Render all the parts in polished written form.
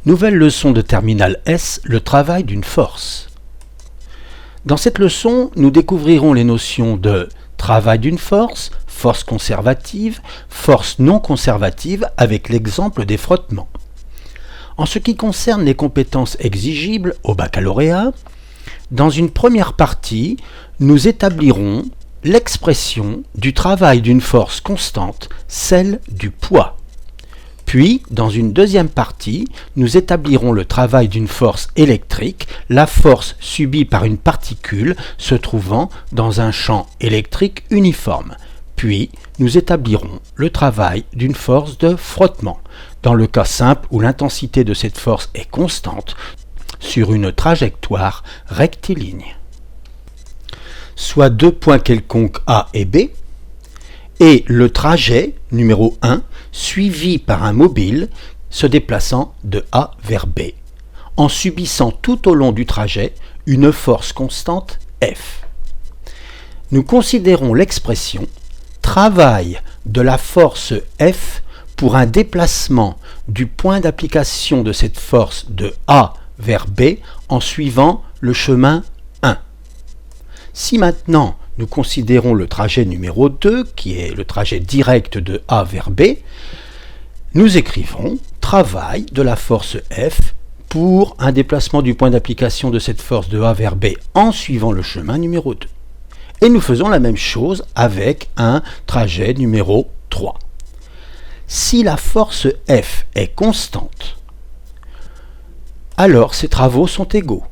Nouvelle leçon de terminale S, le travail d'une force. Dans cette leçon, nous découvrirons les notions de travail d'une force, force conservative, force non conservative avec l'exemple des frottements. En ce qui concerne les compétences exigibles au baccalauréat, dans une première partie, nous établirons l'expression du travail d'une force constante, celle du poids. Puis, dans une deuxième partie, nous établirons le travail d'une force électrique, la force subie par une particule se trouvant dans un champ électrique uniforme. Puis, nous établirons le travail d'une force de frottement, dans le cas simple où l'intensité de cette force est constante sur une trajectoire rectiligne. Soit deux points quelconques A et B, et le trajet, numéro 1, suivi par un mobile se déplaçant de A vers B, en subissant tout au long du trajet une force constante F. Nous considérons l'expression travail de la force F pour un déplacement du point d'application de cette force de A vers B en suivant le chemin 1. Si maintenant nous considérons le trajet numéro 2, qui est le trajet direct de A vers B, nous écrivons travail de la force F pour un déplacement du point d'application de cette force de A vers B en suivant le chemin numéro 2. Et nous faisons la même chose avec un trajet numéro 3. Si la force F est constante, alors ces travaux sont égaux.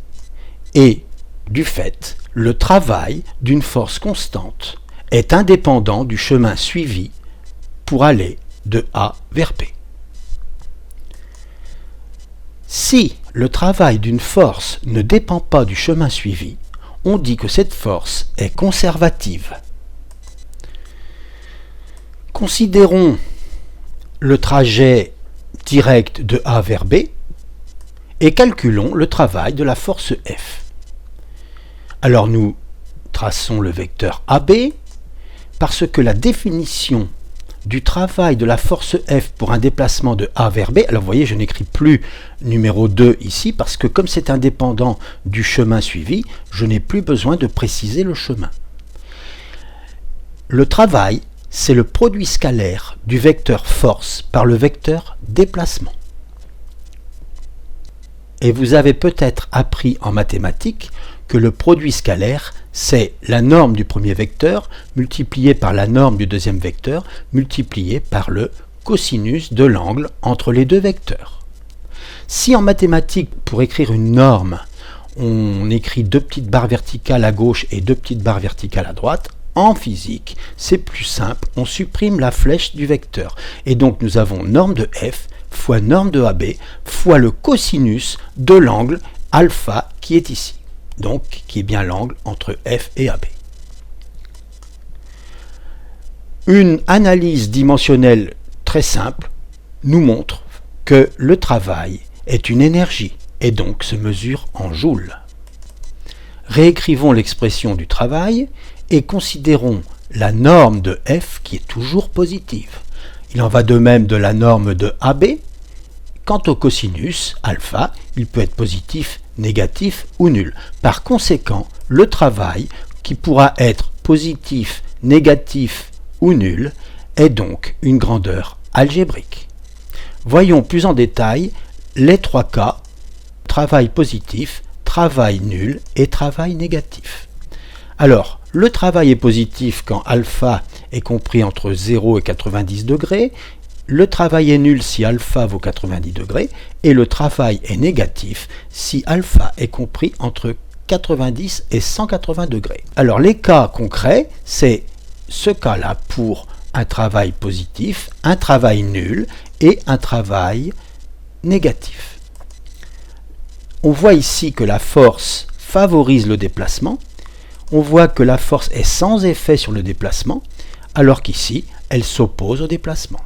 Et du fait, le travail d'une force constante est indépendant du chemin suivi pour aller de A vers B. Si le travail d'une force ne dépend pas du chemin suivi, on dit que cette force est conservative. Considérons le trajet direct de A vers B et calculons le travail de la force F. Alors nous traçons le vecteur AB parce que la définition du travail de la force F pour un déplacement de A vers B, alors vous voyez je n'écris plus numéro 2 ici parce que comme c'est indépendant du chemin suivi, je n'ai plus besoin de préciser le chemin. Le travail, c'est le produit scalaire du vecteur force par le vecteur déplacement. Et vous avez peut-être appris en mathématiques que le produit scalaire, c'est la norme du premier vecteur multipliée par la norme du deuxième vecteur multipliée par le cosinus de l'angle entre les deux vecteurs. Si en mathématiques, pour écrire une norme, on écrit deux petites barres verticales à gauche et deux petites barres verticales à droite, en physique, c'est plus simple, on supprime la flèche du vecteur. Et donc nous avons norme de F fois norme de AB fois le cosinus de l'angle alpha qui est ici. Donc qui est bien l'angle entre F et AB. Une analyse dimensionnelle très simple nous montre que le travail est une énergie et donc se mesure en joules. Réécrivons l'expression du travail et considérons la norme de F qui est toujours positive. Il en va de même de la norme de AB. Quant au cosinus alpha, il peut être positif, négatif ou nul. Par conséquent, le travail, qui pourra être positif, négatif ou nul, est donc une grandeur algébrique. Voyons plus en détail les trois cas, travail positif, travail nul et travail négatif. Alors, le travail est positif quand alpha est compris entre 0 et 90 degrés, le travail est nul si alpha vaut 90 degrés et le travail est négatif si alpha est compris entre 90 et 180 degrés. Alors les cas concrets, c'est ce cas-là pour un travail positif, un travail nul et un travail négatif. On voit ici que la force favorise le déplacement, on voit que la force est sans effet sur le déplacement, alors qu'ici, elle s'oppose au déplacement.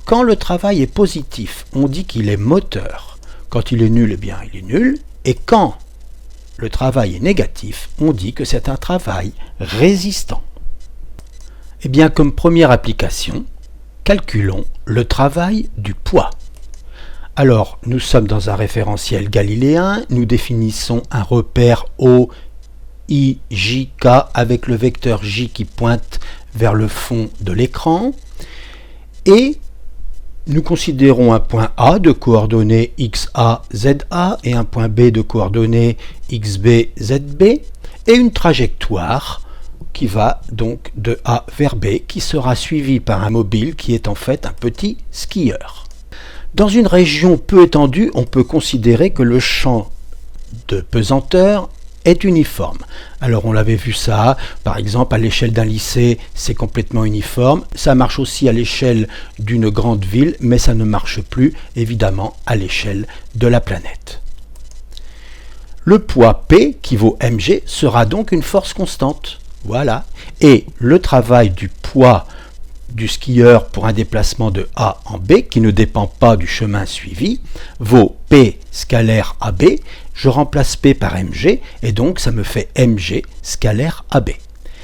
Quand le travail est positif, on dit qu'il est moteur. Quand il est nul, eh bien, il est nul. Et quand le travail est négatif, on dit que c'est un travail résistant. Eh bien, comme première application, calculons le travail du poids. Alors, nous sommes dans un référentiel galiléen, nous définissons un repère O, I, J, K avec le vecteur J qui pointe vers le fond de l'écran, et nous considérons un point A de coordonnées XA, ZA et un point B de coordonnées XB, ZB, et une trajectoire qui va donc de A vers B, qui sera suivie par un mobile qui est en fait un petit skieur. Dans une région peu étendue, on peut considérer que le champ de pesanteur est uniforme. Alors on l'avait vu ça, par exemple à l'échelle d'un lycée, c'est complètement uniforme. Ça marche aussi à l'échelle d'une grande ville, mais ça ne marche plus évidemment à l'échelle de la planète. Le poids P, qui vaut mg, sera donc une force constante. Voilà. Et le travail du poids du skieur pour un déplacement de A en B, qui ne dépend pas du chemin suivi, vaut P scalaire AB. Je remplace P par mg, et donc ça me fait mg scalaire AB.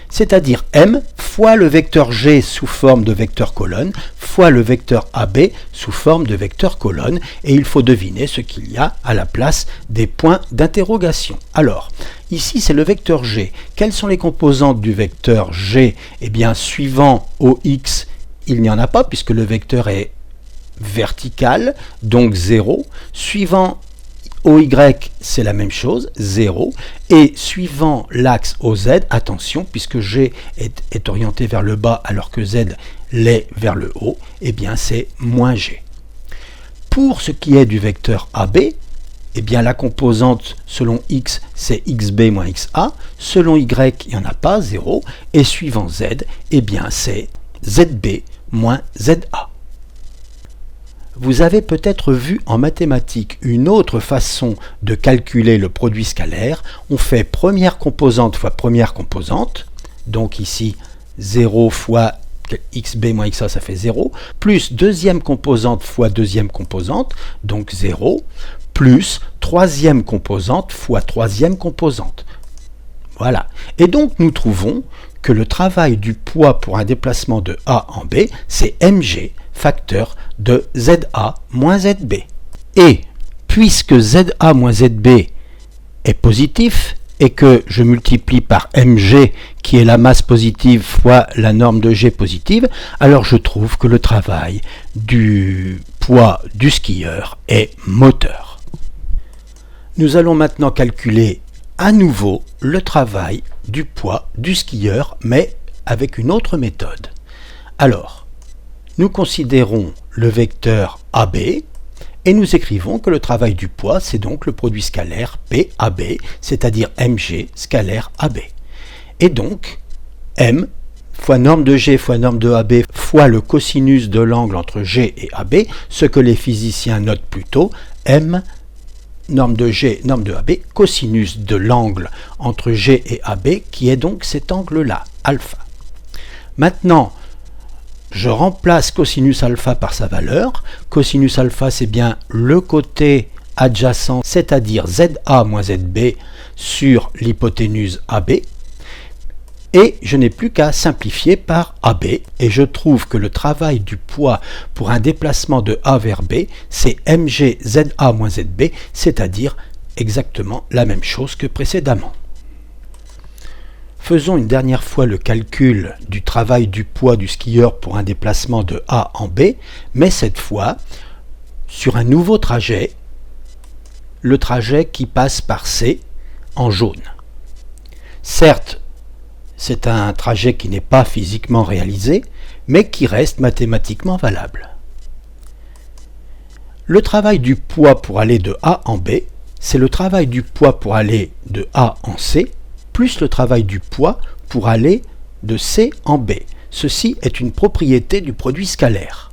C'est-à-dire m fois le vecteur g sous forme de vecteur colonne, fois le vecteur AB sous forme de vecteur colonne, et il faut deviner ce qu'il y a à la place des points d'interrogation. Alors, ici c'est le vecteur g. Quelles sont les composantes du vecteur g? Eh bien, suivant OX, il n'y en a pas, puisque le vecteur est vertical, donc 0. Suivant OY, c'est la même chose, 0. Et suivant l'axe OZ, attention, puisque G est orienté vers le bas alors que Z l'est vers le haut, eh bien c'est moins G. Pour ce qui est du vecteur AB, eh bien la composante selon X, c'est XB moins XA. Selon Y, il n'y en a pas, 0. Et suivant Z, eh bien c'est ZB moins ZA. Vous avez peut-être vu en mathématiques une autre façon de calculer le produit scalaire. On fait première composante fois première composante, donc ici 0 fois xb moins xa, ça fait 0, plus deuxième composante fois deuxième composante, donc 0, plus troisième composante fois troisième composante. Voilà. Et donc nous trouvons que le travail du poids pour un déplacement de A en B, c'est mg facteur de ZA moins ZB. Et puisque ZA moins ZB est positif et que je multiplie par mg qui est la masse positive fois la norme de g positive, alors je trouve que le travail du poids du skieur est moteur. Nous allons maintenant calculer à nouveau le travail du poids du skieur, mais avec une autre méthode. Alors, nous considérons le vecteur AB et nous écrivons que le travail du poids, c'est donc le produit scalaire PAB, c'est-à-dire mg scalaire AB. Et donc, m fois norme de g fois norme de AB fois le cosinus de l'angle entre g et AB, ce que les physiciens notent plutôt, m norme de g, norme de AB, cosinus de l'angle entre g et AB, qui est donc cet angle-là, alpha. Maintenant, je remplace cosinus alpha par sa valeur. Cosinus alpha, c'est bien le côté adjacent, c'est-à-dire ZA moins ZB sur l'hypoténuse AB. Et je n'ai plus qu'à simplifier par AB. Et je trouve que le travail du poids pour un déplacement de A vers B, c'est mg ZA moins ZB, c'est-à-dire exactement la même chose que précédemment. Faisons une dernière fois le calcul du travail du poids du skieur pour un déplacement de A en B, mais cette fois sur un nouveau trajet, le trajet qui passe par C en jaune. Certes, c'est un trajet qui n'est pas physiquement réalisé, mais qui reste mathématiquement valable. Le travail du poids pour aller de A en B, c'est le travail du poids pour aller de A en C, plus le travail du poids pour aller de C en B. Ceci est une propriété du produit scalaire.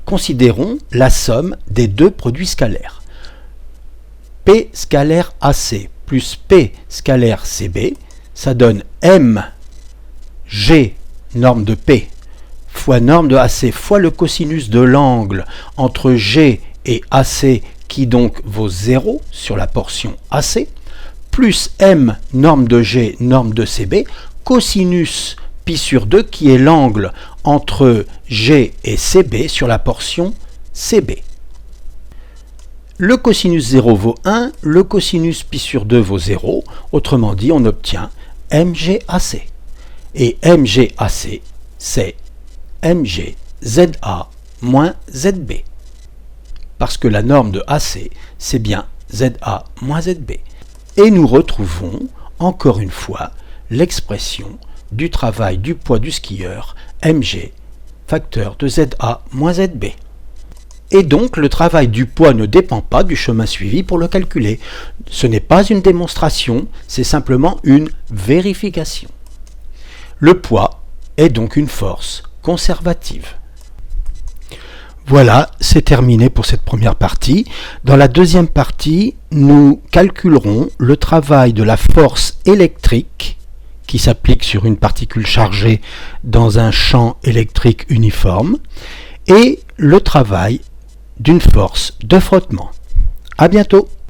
Considérons la somme des deux produits scalaires. P scalaire AC plus P scalaire CB, ça donne m g norme de P fois norme de AC fois le cosinus de l'angle entre G et AC qui donc vaut 0 sur la portion AC, plus m norme de G norme de CB, cosinus pi sur 2 qui est l'angle entre G et CB sur la portion CB. Le cosinus 0 vaut 1, le cosinus pi sur 2 vaut 0, autrement dit on obtient MGAC. Et MGAC, c'est MG ZA moins ZB. Parce que la norme de AC, c'est bien ZA moins ZB. Et nous retrouvons, encore une fois, l'expression du travail du poids du skieur, MG, facteur de ZA moins ZB. Et donc, le travail du poids ne dépend pas du chemin suivi pour le calculer. Ce n'est pas une démonstration, c'est simplement une vérification. Le poids est donc une force conservative. Voilà, c'est terminé pour cette première partie. Dans la deuxième partie, nous calculerons le travail de la force électrique qui s'applique sur une particule chargée dans un champ électrique uniforme et le travail d'une force de frottement. À bientôt!